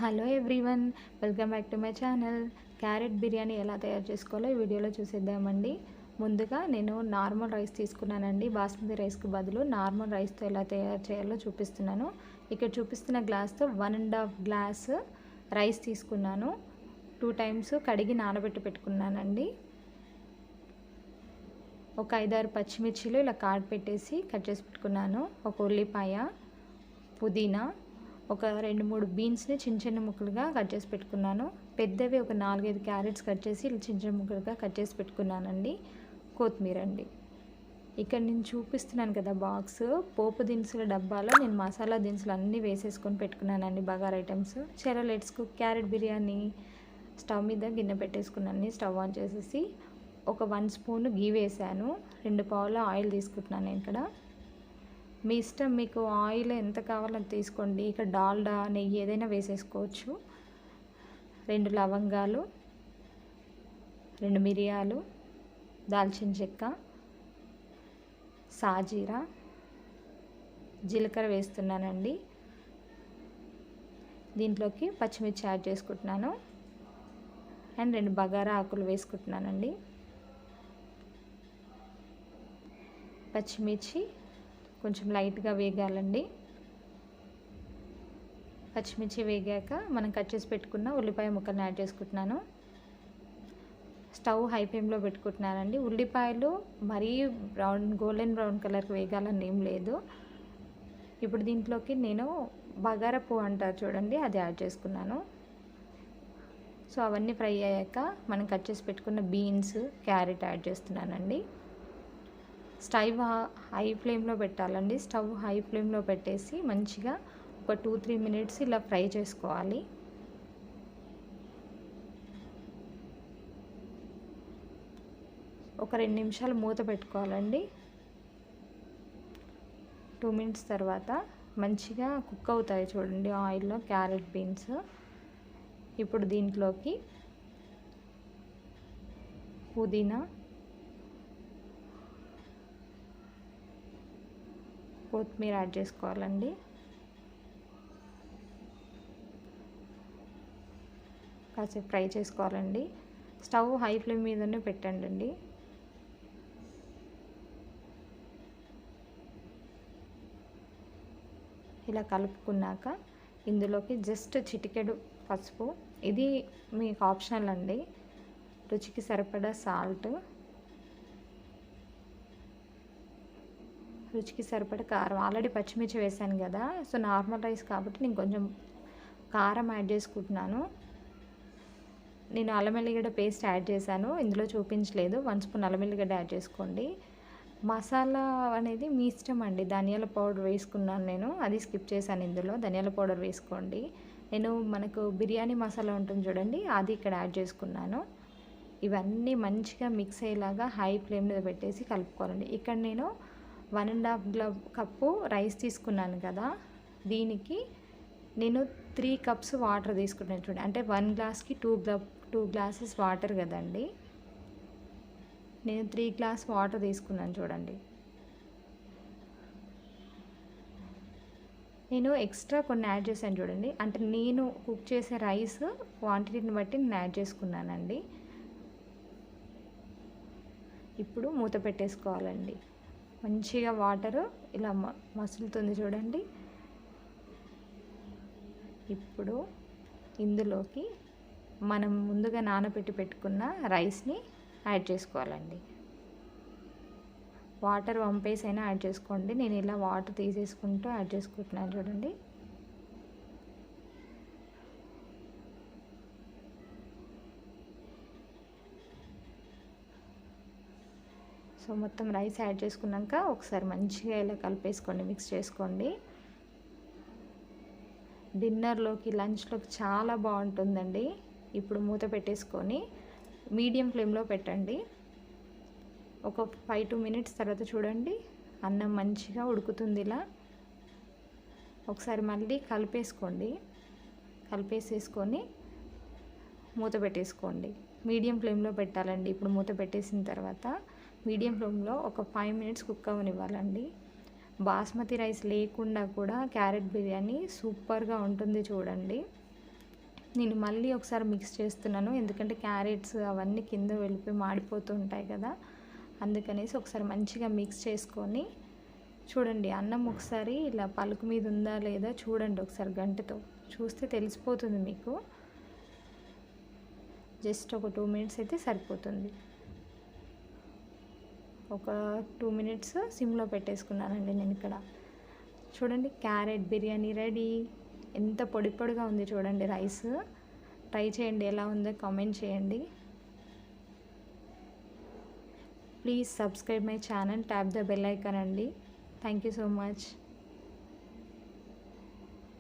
Hello everyone, welcome back to my channel. Carrot biryani ఎలా తయారు చేసుకోవాలో ఈ వీడియోలో చూసేద్దామండి. ముందుగా నేను నార్మల్ రైస్ తీసుకున్నానండి. బాస్మతి రైస్కి బదులు నార్మల్ రైస్తో ఎలా తయారు చేయాలో చూపిస్తున్నాను. ఇక్కడ చూపిస్తున్న గ్లాస్తో 1.5 గ్లాస్ రైస్ తీసుకున్నాను. 2 టైమ్స్ కడిగి నానబెట్టి పెట్టుకున్నానండి. ఒక 5-6 పచ్చిమిర్చిలు ఇలా కాట్ పెట్టేసి కట్ చేసి పెట్టుకున్నాను. ఒక ఉల్లిపాయ, పుదీనా, ఒక 2-3 బీన్స్ని చిన్న చిన్న ముక్కలుగా కట్ చేసి పెట్టుకున్నాను. పెద్దవి ఒక 4-5 క్యారెట్స్ కట్ చేసి చిన్న చిన్న ముక్కలుగా కట్ చేసి పెట్టుకున్నానండి. కొత్తిమీర అండి. ఇక్కడ నేను చూపిస్తున్నాను కదా బాక్స్, పోపు దినుసుల డబ్బాలో నేను మసాలా దినుసులు అన్నీ వేసేసుకొని పెట్టుకున్నానండి, బగారా ఐటమ్స్. చలో let's cook carrot biryani. Stove మీద గిన్నె పెట్టేసుకున్నాను. స్టవ్ ఆన్ చేసేసి ఒక 1 స్పూన్ గీ వేసాను. 2 పావుల ఆయిల్ తీసుకుంటున్నాను ఇక్కడ. మీ ఇష్టం, మీకు ఆయిల్ ఎంత కావాలో తీసుకోండి. ఇక్కడ డాల్డా, నెయ్యి ఏదైనా వేసేసుకోవచ్చు. 2 లవంగాలు, 2 మిరియాలు, దాల్చిన చెక్క, సాజీరా, జీలకర్ర వేస్తున్నానండి. దీంట్లోకి పచ్చిమిర్చి యాడ్ చేసుకుంటున్నాను అండ్ 2 బగారా ఆకులు వేసుకుంటున్నానండి. పచ్చిమిర్చి కొంచెం లైట్గా వేగాలండి. పచ్చిమిర్చి వేగాక మనం కట్ చేసి పెట్టుకున్న ఉల్లిపాయ ముక్కలను యాడ్ చేసుకుంటున్నాను. స్టవ్ హై ఫ్లేమ్లో పెట్టుకుంటున్నానండి. ఉల్లిపాయలు మరీ గోల్డెన్ బ్రౌన్ కలర్కి వేగాలని ఏం లేదు. ఇప్పుడు దీంట్లోకి నేను బగారా పువ్వు అంటారు చూడండి, అది యాడ్ చేసుకున్నాను. సో అవన్నీ ఫ్రై అయ్యాక మనం కట్ చేసి పెట్టుకున్న బీన్స్, క్యారెట్ యాడ్ చేస్తున్నానండి. స్టవ్ హై ఫ్లేమ్లో పెట్టాలండి. స్టవ్ హై ఫ్లేమ్లో పెట్టేసి మంచిగా ఒక 2-3 మినిట్స్ ఇలా ఫ్రై చేసుకోవాలి. ఒక 2 నిమిషాలు మూత పెట్టుకోవాలండి. 2 మినిట్స్ తర్వాత మంచిగా కుక్ అవుతాయి చూడండి ఆయిల్లో క్యారెట్, బీన్స్. ఇప్పుడు దీంట్లోకి పుదీనా, కొత్తిమీర యాడ్ చేసుకోవాలండి. కాసేపు ఫ్రై చేసుకోవాలండి. స్టవ్ హై ఫ్లేమ్ మీదనే పెట్టండి. ఇలా కలుపుకున్నాక ఇందులోకి జస్ట్ చిటికెడు పసుపు, ఇది మీకు ఆప్షనల్ అండి. రుచికి సరిపడా సాల్ట్, రుచికి సరిపడా కారం. ఆల్రెడీ పచ్చిమిర్చి వేసాను కదా, సో నార్మల్ రైస్ కాబట్టి నేను కొంచెం కారం యాడ్ చేసుకుంటున్నాను. నేను అల్లం ఎల్లిగడ్డ పేస్ట్ యాడ్ చేశాను, ఇందులో చూపించలేదు. 1 స్పూన్ అల్లం ఎల్లిగడ్డ యాడ్ చేసుకోండి. మసాలా అనేది మీ ఇష్టం అండి. ధనియాల పౌడర్ వేసుకున్నాను నేను, అది స్కిప్ చేశాను. ఇందులో ధనియాల పౌడర్ వేసుకోండి. నేను మనకు బిర్యానీ మసాలా ఉంటుంది చూడండి, అది ఇక్కడ యాడ్ చేసుకున్నాను. ఇవన్నీ మంచిగా మిక్స్ అయ్యేలాగా హై ఫ్లేమ్ మీద పెట్టేసి కలుపుకోవాలండి. ఇక్కడ నేను 1.5 కప్పు రైస్ తీసుకున్నాను కదా, దీనికి నేను 3 కప్స్ వాటర్ తీసుకుంటాను చూడండి. అంటే 1 గ్లాస్కి 2 గ్లాసెస్ వాటర్ కదండి. నేను 3 గ్లాస్ వాటర్ తీసుకున్నాను చూడండి. నేను ఎక్స్ట్రా కొన్ని యాడ్ చేశాను చూడండి. అంటే నేను కుక్ చేసే రైస్ క్వాంటిటీని బట్టి నేను యాడ్ చేసుకున్నానండి. ఇప్పుడు మూత పెట్టేసుకోవాలండి. మంచిగా వాటర్ ఇలా మసులుతుంది చూడండి. ఇప్పుడు ఇందులోకి మనం ముందుగా నానబెట్టి పెట్టుకున్న రైస్ని యాడ్ చేసుకోవాలండి. వాటర్ వంపేసైనా యాడ్ చేసుకోండి. నేను ఇలా వాటర్ తీసేసుకుంటూ యాడ్ చేసుకుంటున్నాను చూడండి. సో మొత్తం రైస్ యాడ్ చేసుకున్నాక ఒకసారి మంచిగా ఇలా కలిపేసుకోండి, మిక్స్ చేసుకోండి. డిన్నర్లోకి, లంచ్లోకి చాలా బాగుంటుందండి. ఇప్పుడు మూత పెట్టేసుకొని మీడియం ఫ్లేమ్లో పెట్టండి. ఒక 5-2 మినిట్స్ తర్వాత చూడండి, అన్నం మంచిగా ఉడుకుతుంది. ఇలా ఒకసారి మళ్ళీ కలిపేసేసుకొని మూత పెట్టేసుకోండి. మీడియం ఫ్లేమ్లో పెట్టాలండి. ఇప్పుడు మూత పెట్టేసిన తర్వాత మీడియం ఫ్లేమ్లో ఒక 5 మినిట్స్ కుక్ అవ్వనివ్వాలండి. బాస్మతి రైస్ లేకుండా కూడా క్యారెట్ బిర్యానీ సూపర్గా ఉంటుంది చూడండి. నేను మళ్ళీ ఒకసారి మిక్స్ చేస్తున్నాను, ఎందుకంటే క్యారెట్స్ అవన్నీ కింద వెళ్ళిపోయి మాడిపోతూ ఉంటాయి కదా, అందుకనేసి ఒకసారి మంచిగా మిక్స్ చేసుకొని చూడండి. అన్నం ఒకసారి ఇలా పలుకు మీద ఉందా లేదా చూడండి ఒకసారి గంటెతో చూస్తే తెలిసిపోతుంది మీకు. జస్ట్ ఒక 2 మినిట్స్ అయితే సరిపోతుంది. ఒక 2 మినిట్స్ సిమ్లో పెట్టేసుకున్నానండి నేను ఇక్కడ. చూడండి క్యారెట్ బిర్యానీ రెడీ. ఎంత పొడి పొడిగా ఉంది చూడండి రైస్. ట్రై చేయండి, ఎలా ఉందో కామెంట్ చేయండి. Please subscribe my channel, tap the bell icon అండి. Thank you so much.